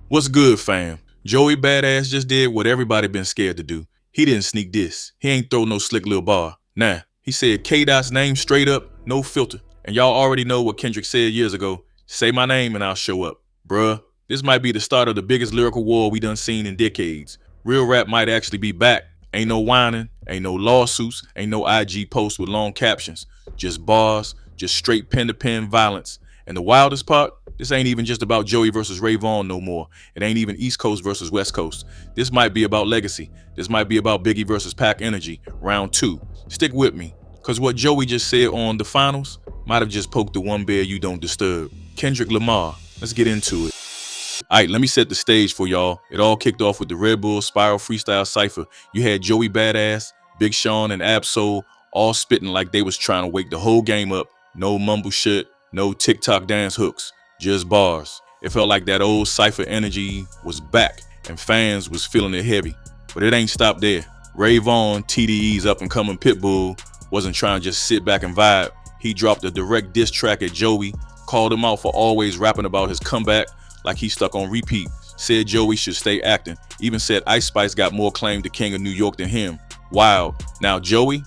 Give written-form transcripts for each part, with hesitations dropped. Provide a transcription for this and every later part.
What's good, fam? Joey Badass just did what everybody been scared to do. He didn't sneak this. He ain't throw no slick little bar. Nah, he said K-Dot's name straight up, no filter. And y'all already know what Kendrick said years ago. Say my name and I'll show up. Bruh, this might be the start of the biggest lyrical war we done seen in decades. Real rap might actually be back. Ain't no whining, ain't no lawsuits, ain't no IG posts with long captions. Just bars, just straight pen-to-pen violence. And the wildest part, this ain't even just about Joey versus Ray Vaughn no more. It ain't even East Coast versus West Coast. This might be about legacy. This might be about Biggie versus Pac Energy, round 2. Stick with me, cause what Joey just said on the finals might have just poked the one bear you don't disturb. Kendrick Lamar. Let's get into it. Alright, let me set the stage for y'all. It all kicked off with the Red Bull Spiral Freestyle Cypher. You had Joey Badass, Big Sean, and Ab-Soul all spitting like they was trying to wake the whole game up. No mumble shit, no TikTok dance hooks, just bars. It felt like that old Cypher energy was back and fans was feeling it heavy. But it ain't stopped there. Ray Vaughn, TDE's up-and-coming Pitbull, wasn't trying to just sit back and vibe. He dropped a direct diss track at Joey, called him out for always rapping about his comeback like he stuck on repeat, said Joey should stay acting, even said Ice Spice got more claim to King of New York than him. Wild. Now Joey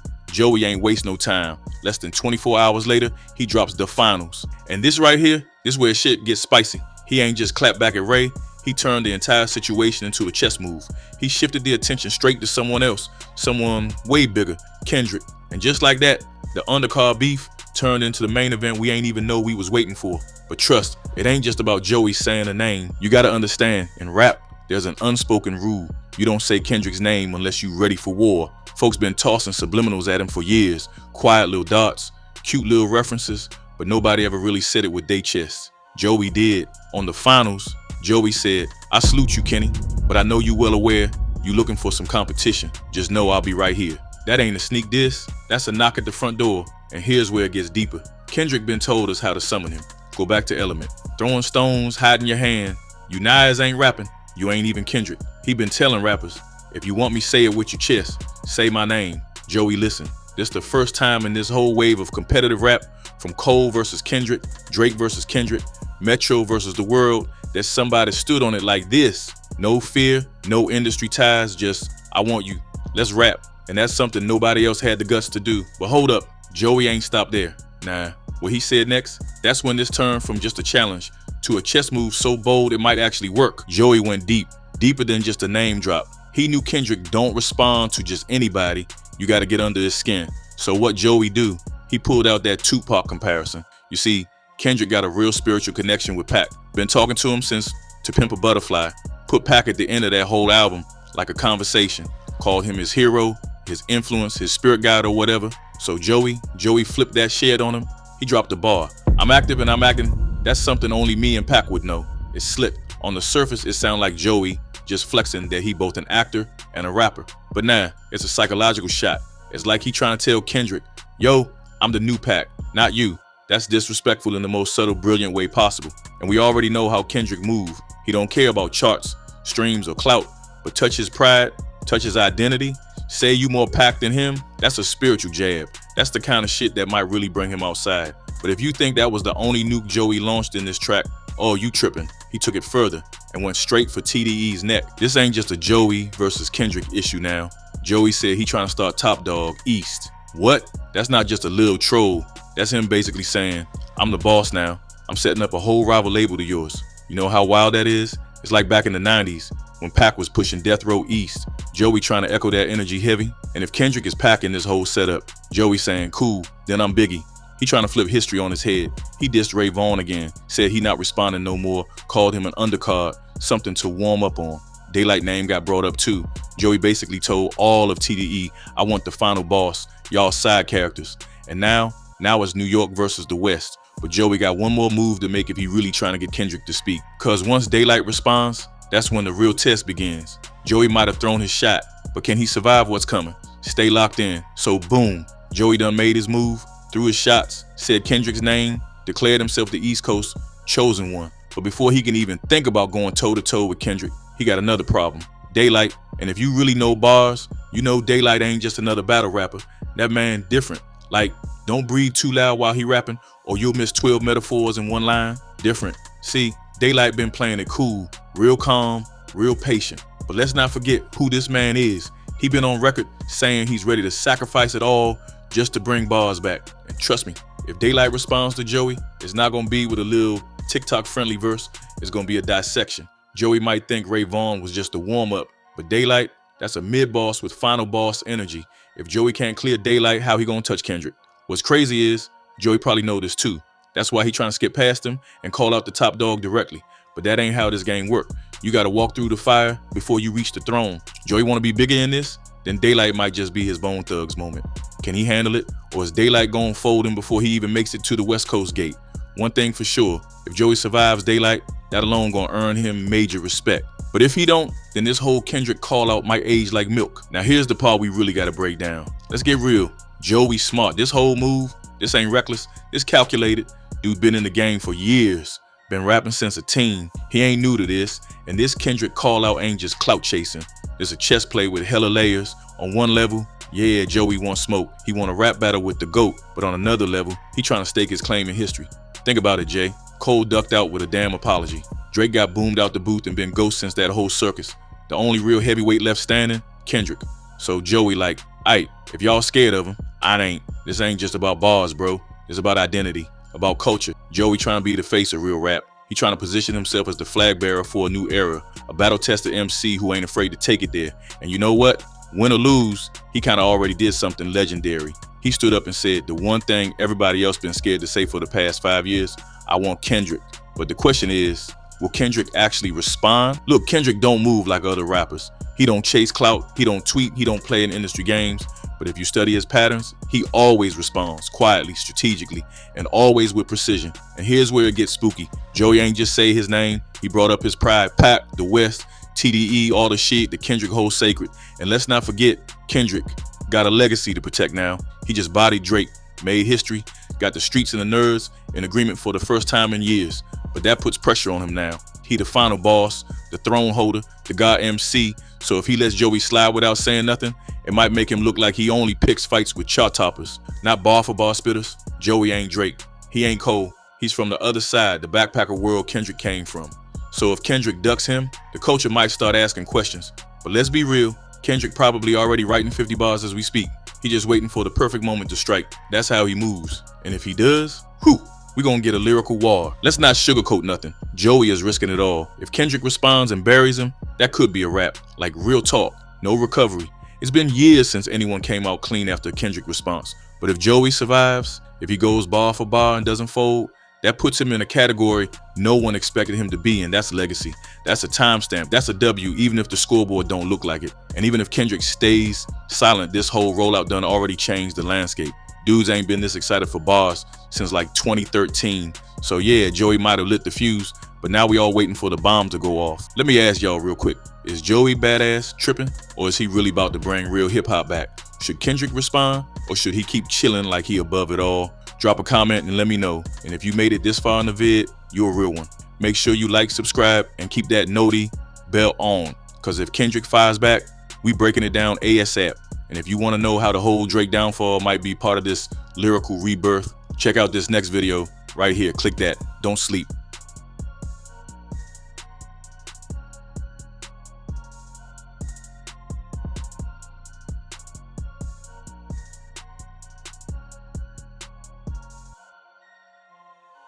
ain't waste no time. Less than 24 hours later, he drops the finals. And this right here, this where shit gets spicy. He ain't just clapped back at Ray, he turned the entire situation into a chess move. He shifted the attention straight to someone else, someone way bigger, Kendrick. And just like that, the undercard beef turned into the main event we ain't even know we was waiting for. But trust, it ain't just about Joey saying a name. You gotta understand, in rap, there's an unspoken rule. You don't say Kendrick's name unless you ready for war. Folks been tossing subliminals at him for years. Quiet little dots, cute little references, but nobody ever really said it with their chest. Joey did. On the finals, Joey said, "I salute you, Kenny, but I know you well aware you looking for some competition. Just know I'll be right here." That ain't a sneak diss, that's a knock at the front door. And here's where it gets deeper. Kendrick been told us how to summon him. Go back to Element. Throwing stones, hiding your hand. You niggas ain't rapping, you ain't even Kendrick. He been telling rappers, if you want me say it with your chest, say my name. Joey, listen. This the first time in this whole wave of competitive rap, from Cole versus Kendrick, Drake versus Kendrick, Metro versus the world, that somebody stood on it like this. No fear, no industry ties, just, I want you. Let's rap. And that's something nobody else had the guts to do. But hold up, Joey ain't stopped there. Nah, what he said next, that's when this turned from just a challenge to a chess move so bold it might actually work. Joey went deep, deeper than just a name drop. He knew Kendrick don't respond to just anybody. You gotta get under his skin. So what Joey do? He pulled out that Tupac comparison. You see, Kendrick got a real spiritual connection with Pac. Been talking to him since To Pimp a Butterfly. Put Pac at the end of that whole album like a conversation. Called him his hero, his influence, his spirit guide or whatever. So Joey flipped that shit on him. He dropped the bar. I'm active and I'm acting. That's something only me and Pac would know. It's slick. On the surface, it sounds like Joey just flexing that he both an actor and a rapper. But nah, it's a psychological shot. It's like he trying to tell Kendrick, yo, I'm the new Pac, not you. That's disrespectful in the most subtle, brilliant way possible. And we already know how Kendrick move. He don't care about charts, streams, or clout, but touch his pride, touch his identity, say you more Pac than him, that's a spiritual jab. That's the kind of shit that might really bring him outside. But if you think that was the only nuke Joey launched in this track, oh, you tripping. He took it further and went straight for TDE's neck. This ain't just a Joey versus Kendrick issue now. Joey said he trying to start Top Dog East. What? That's not just a little troll. That's him basically saying, I'm the boss now. I'm setting up a whole rival label to yours. You know how wild that is? It's like back in the 90s when Pac was pushing Death Row East. Joey trying to echo that energy heavy. And if Kendrick is packing this whole setup, Joey saying, cool, then I'm Biggie. He trying to flip history on his head. He dissed Ray Vaughn again, said he not responding no more, called him an undercard, something to warm up on. Daylight name got brought up too. Joey basically told all of TDE, I want the final boss, y'all side characters. And now it's New York versus the West. But Joey got one more move to make if he really trying to get Kendrick to speak. Cause once Daylight responds, that's when the real test begins. Joey might have thrown his shot, but can he survive what's coming? Stay locked in. So boom, Joey done made his move, threw his shots, said Kendrick's name, declared himself the East Coast chosen one. But before he can even think about going toe-to-toe with Kendrick, he got another problem. Daylight. And if you really know bars, you know Daylight ain't just another battle rapper. That man different. Like, don't breathe too loud while he rapping, or you'll miss 12 metaphors in one line. Different. See, Daylight been playing it cool, Real calm, real patient. But let's not forget who this man is. He been on record saying he's ready to sacrifice it all just to bring bars back. And trust me, if Daylight responds to Joey, it's not gonna be with a little TikTok-friendly verse. It's gonna be a dissection. Joey might think Ray Vaughn was just a warm-up, but Daylight, that's a mid-boss with final boss energy. If Joey can't clear Daylight, how he gonna touch Kendrick? What's crazy is, Joey probably know this too. That's why he trying to skip past him and call out the top dog directly. But that ain't how this game work. You gotta walk through the fire before you reach the throne. Joey wanna be bigger in this? Then Daylight might just be his Bone Thugs moment. Can he handle it? Or is Daylight gonna fold him before he even makes it to the West Coast gate? One thing for sure, if Joey survives Daylight, that alone gonna earn him major respect. But if he don't, then this whole Kendrick call out might age like milk. Now here's the part we really gotta break down. Let's get real. Joey smart. This whole move, this ain't reckless, it's calculated. Dude been in the game for years. Been rapping since a teen. He ain't new to this. And this Kendrick call out ain't just clout chasing. It's a chess play with hella layers. On one level, yeah, Joey wants smoke. He want a rap battle with the GOAT. But on another level, he trying to stake his claim in history. Think about it, Jay. Cole ducked out with a damn apology. Drake got boomed out the booth and been ghost since that whole circus. The only real heavyweight left standing, Kendrick. So Joey like, aight, if y'all scared of him, I ain't. This ain't just about bars, bro. It's about identity, about culture. Joey trying to be the face of real rap. He trying to position himself as the flag bearer for a new era, a battle-tested MC who ain't afraid to take it there. And you know what? Win or lose, he kind of already did something legendary. He stood up and said the one thing everybody else been scared to say for the past 5 years, I want Kendrick. But the question is, will Kendrick actually respond? Look, Kendrick don't move like other rappers. He don't chase clout, he don't tweet, he don't play in industry games. But if you study his patterns, he always responds quietly, strategically, and always with precision. And here's where it gets spooky. Joey ain't just say his name, he brought up his pride, Pac, the West, TDE, all the shit that Kendrick holds sacred. And let's not forget, Kendrick got a legacy to protect now. He just bodied Drake, made history, got the streets and the nerds in agreement for the first time in years. But that puts pressure on him now. He the final boss, the throne holder, the god MC. So if he lets Joey slide without saying nothing, it might make him look like he only picks fights with chart toppers, not bar for bar spitters. Joey ain't Drake. He ain't Cole. He's from the other side, the backpacker world Kendrick came from. So if Kendrick ducks him, the culture might start asking questions. But let's be real, Kendrick probably already writing 50 bars as we speak. He just waiting for the perfect moment to strike. That's how he moves. And if he does, whew, we gonna get a lyrical war. Let's not sugarcoat nothing. Joey is risking it all. If Kendrick responds and buries him, that could be a wrap. Like real talk, no recovery. It's been years since anyone came out clean after a Kendrick response. But if Joey survives, if he goes bar for bar and doesn't fold, that puts him in a category no one expected him to be in. That's legacy. That's a timestamp. That's a W, even if the scoreboard don't look like it. And even if Kendrick stays silent, this whole rollout done already changed the landscape. Dudes ain't been this excited for bars since like 2013. So yeah, Joey might have lit the fuse, but now we all waiting for the bomb to go off. Let me ask y'all real quick. Is Joey badass tripping, or is he really about to bring real hip hop back? Should Kendrick respond, or should he keep chilling like he above it all? Drop a comment and let me know. And if you made it this far in the vid, you're a real one. Make sure you like, subscribe, and keep that noti bell on. Cause if Kendrick fires back, we breaking it down ASAP. And if you want to know how the whole Drake downfall might be part of this lyrical rebirth, check out this next video right here. Click that. Don't sleep.